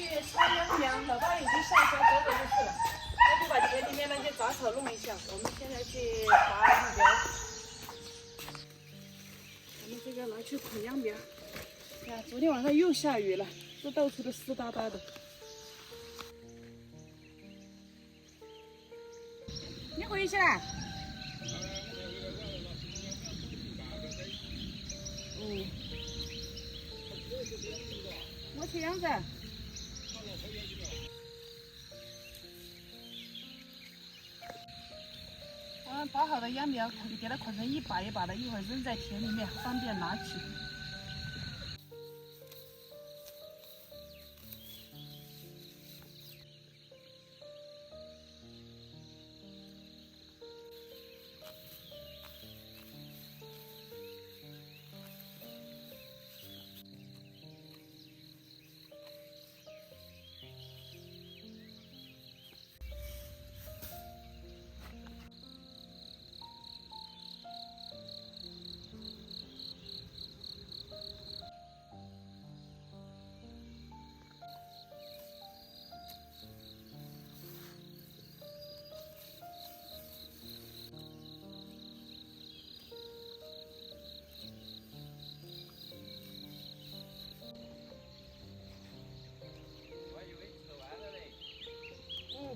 去插秧苗，老爸已经下山走走就是了。那就把田里面那些杂草弄一下。我们现在去拔那个，我们这个拿去捆秧苗。看，昨天晚上又下雨了，这到处都湿哒哒的。你回去啦？哦。我这样子。拔好的秧苗，给它捆成一把一把的，一会儿扔在田里面，方便拿取。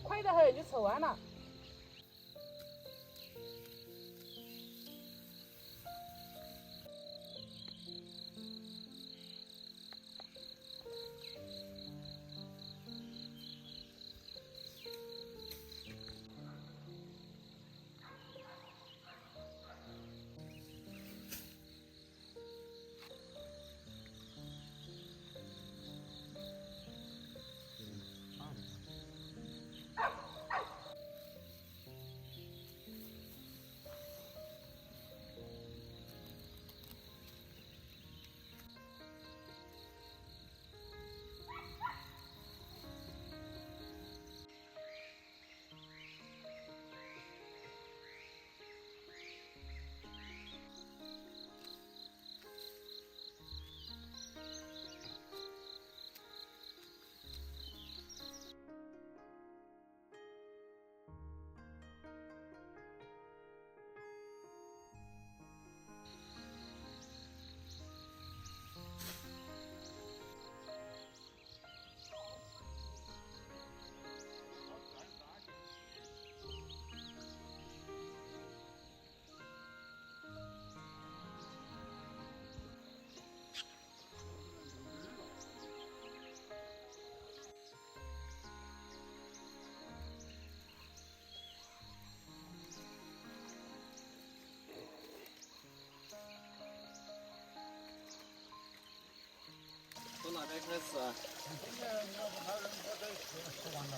快得很，就扯完了。从哪边开始啊？现在要不他我这吃完了，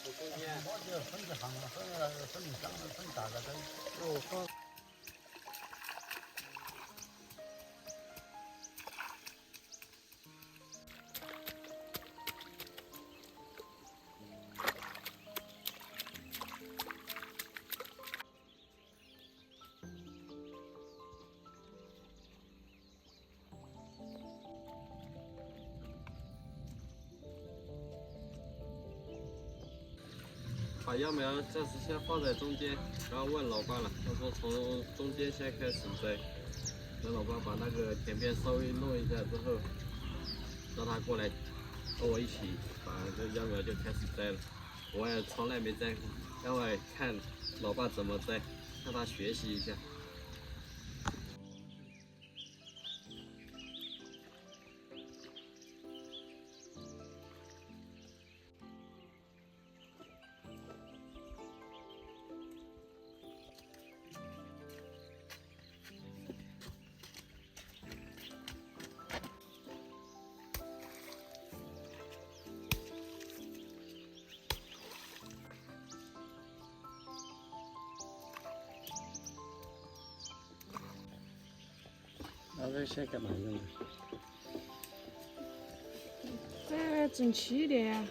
从中间。我就分几行了，分香的，分大个的。哦，放。把秧苗暂时先放在中间，然后问老爸了，他说从中间先开始栽，等老爸把那个田边稍微弄一下之后，让他过来和我一起把这秧苗就开始栽了。我也从来没栽过，让我看老爸怎么栽，向他学习一下。那这些干嘛用的？这整齐一点呀。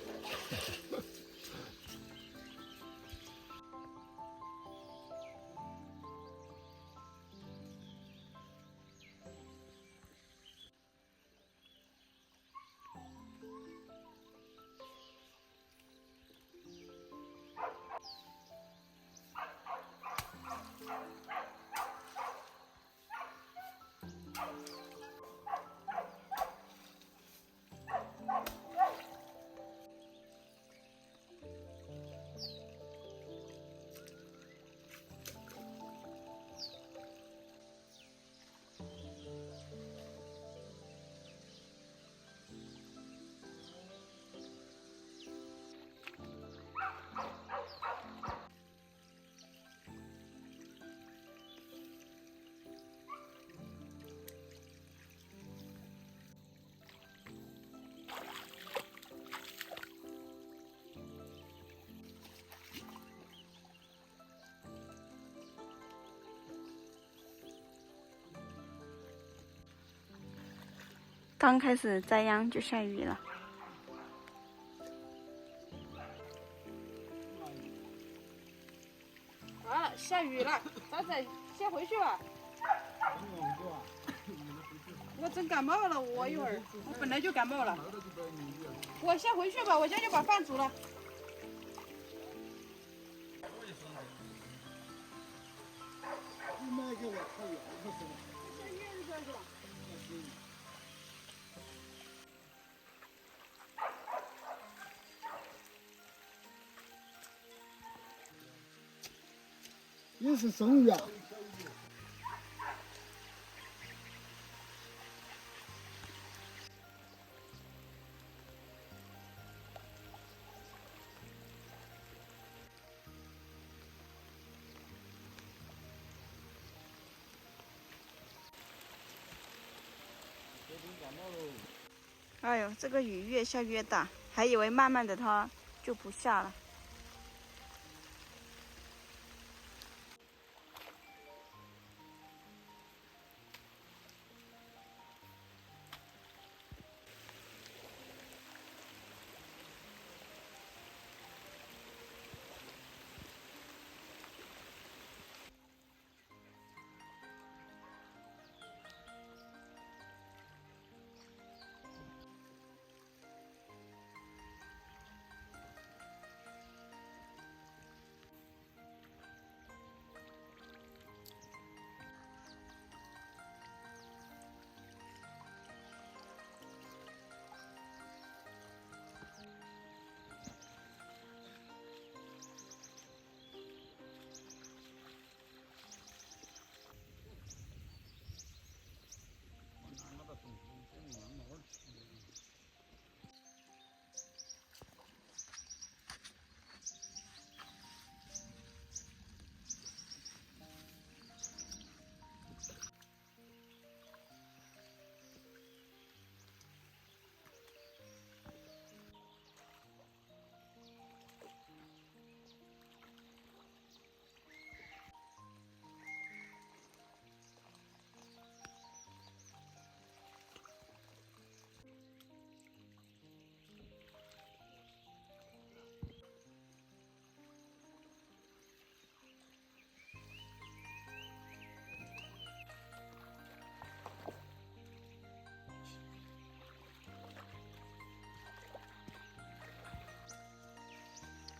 刚开始栽秧就下雨了。完了，下雨了，咱先回去吧。我真感冒了，我一会儿，我本来就感冒了。我先回去吧，我先去把饭煮了。你买给我可以，不是吗？也是生鱼啊。哎呦，这个雨越下越大，还以为慢慢的它就不下了。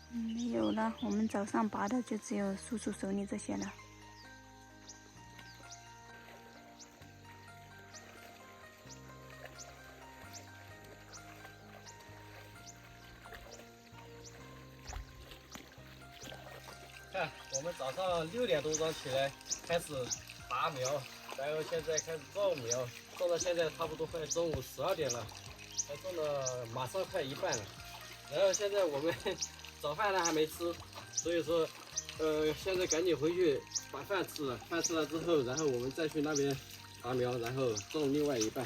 没有了，我们早上拔的就只有叔叔手里这些了。看，我们早上6点多钟起来开始拔苗，然后现在开始种苗，种到现在差不多快中午12点了，才种了马上快一半了。然后现在我们早饭呢还没吃，所以说，现在赶紧回去把饭吃了。饭吃了之后，然后我们再去那边拔苗，然后种另外一半。